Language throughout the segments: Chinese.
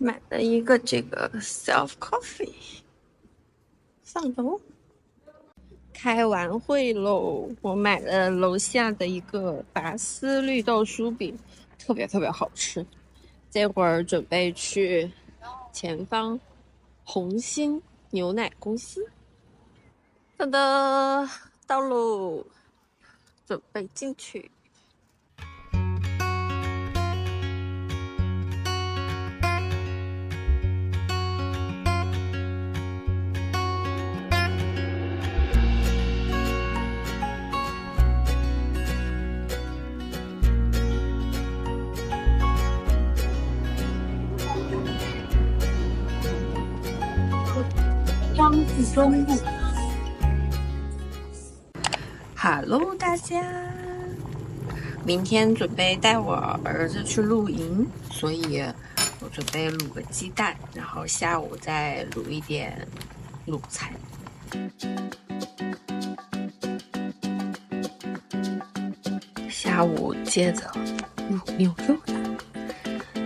买了一个这个 self coffee， 上楼。开完会喽，我买了楼下的一个拔丝绿豆酥饼，特别好吃。这会儿准备去前方红星牛奶公司。噔噔，到喽，准备进去。张自忠路。Hello， 大家，明天准备带我儿子去露营，所以我准备卤个鸡蛋，然后下午再卤一点卤菜。下午接着卤牛肉的，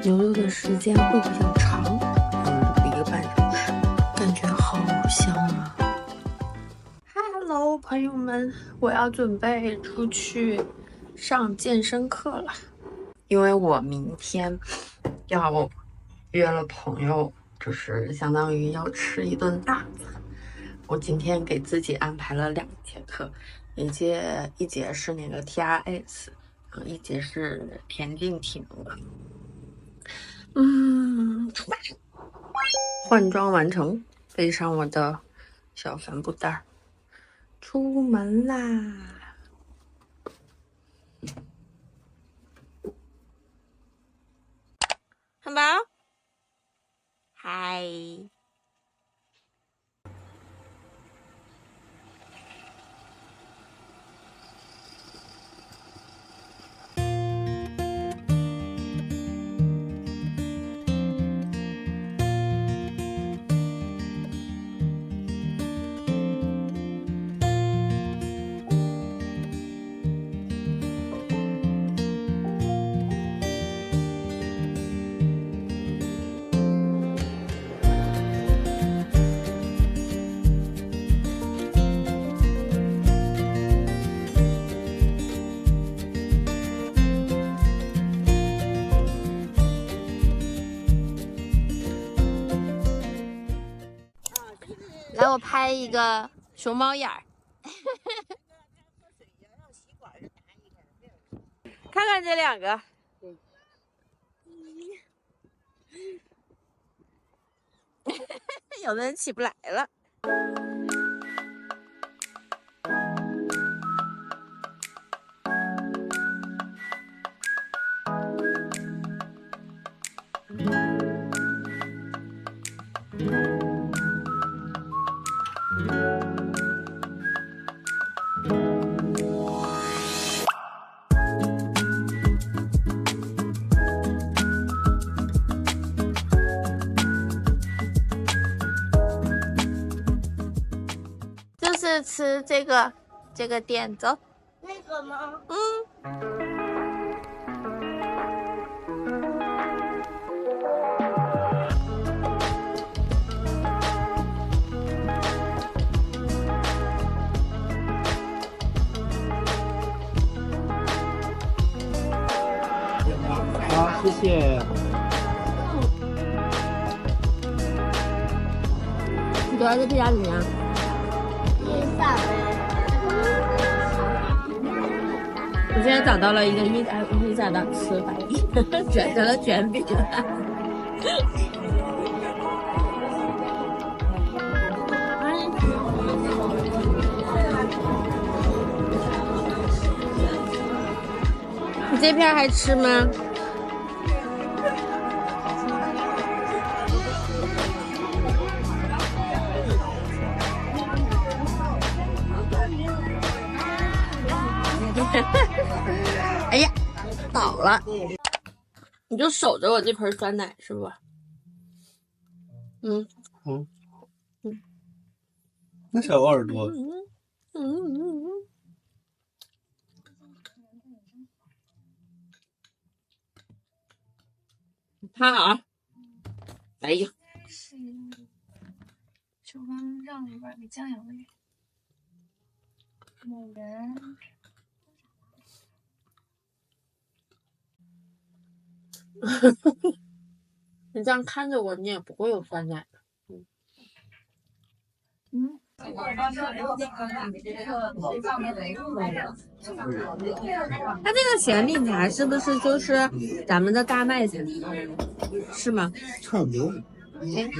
牛肉的时间会比较长，卤1个半小时，感觉好香啊。Hello， 朋友们，我要准备出去上健身课了，因为我明天要约了朋友，就是相当于要吃一顿大餐。我今天给自己安排了2节课，一节是那个 TRS， 一节是田径体能课。出发！换装完成，背上我的小帆布袋，出门啦！汉堡，嗨！来，我拍一个熊猫眼儿，看看这2个，有的人起不来了。就是吃这个点走。那个吗？好，谢谢。你觉得这披萨怎么样？披萨。我现在找到了一个披萨的吃法，卷成了卷饼。你这片还吃吗？哎呀，倒了！你就守着我这盆酸奶是不？那小耳朵。怕啊！哎呀，是手工让里边的酱油味，某人。你这样看着我，你也不会有酸奶的。它这个咸品茶是不是就是咱们的大麦茶？是吗？差不多。哎。